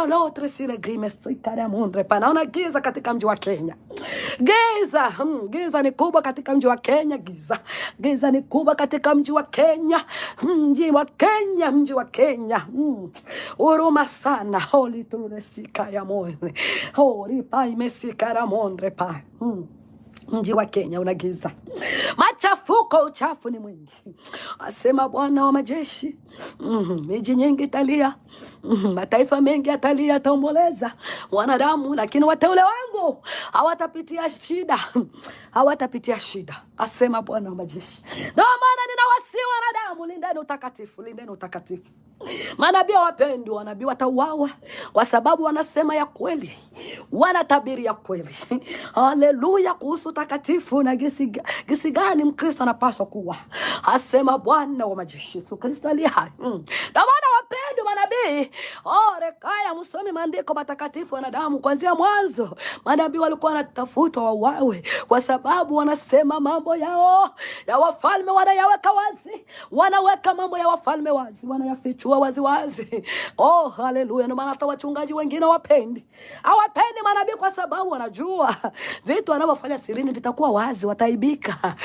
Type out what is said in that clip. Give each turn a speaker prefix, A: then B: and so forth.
A: l'autre si le grime strikare mundre pa. Naona giza katika mji wa Kenya. Giza ni kubwa katika mji wa Kenya. Giza ni kubwa katika mji wa Kenya. Mji wa Kenya. Huruma sana. Holy turesika ya mone. Holy pa imesikara mondre pa. Mji wa Kenya una giza. Machafuko, uchafu ni mwingi. Asema Bwana wa majeshi. Miji nyingi italia. Mataifa mengi yatalia, yataomboleza. Wanadamu, lakini wateule wangu hawatapitia shida. Hawatapitia shida. Asema Bwana wa majeshi. Ndio maana ninawasihi wanadamu, lindeni utakatifu, lindeni utakatifu. Manabii wapendi, wanabii watauawa kwa sababu wanasema ya kweli, wanatabiri ya kweli. Haleluya, kuhusu utakatifu na gisi gani Mkristo anapaswa kuwa. Asema Bwana wa majeshi. Yesu Kristo aliye hai. Ndio maana wapendi manabii. Rekaya msomi maandiko matakatifu wanadamu kuanzia mwanzo. Manabii walikuwa wanatafutwa wauawe kwa sababu wanasema mambo yao ya wafalme wanayaweka wazi. Wanaweka mambo ya wafalme wazi, wanayafichua wazi. Haleluya. Ndio maana hata wachungaji wengine hawapendi manabii kwa sababu wanajua vitu wanavyofanya sirini vitakuwa wazi, wataibika.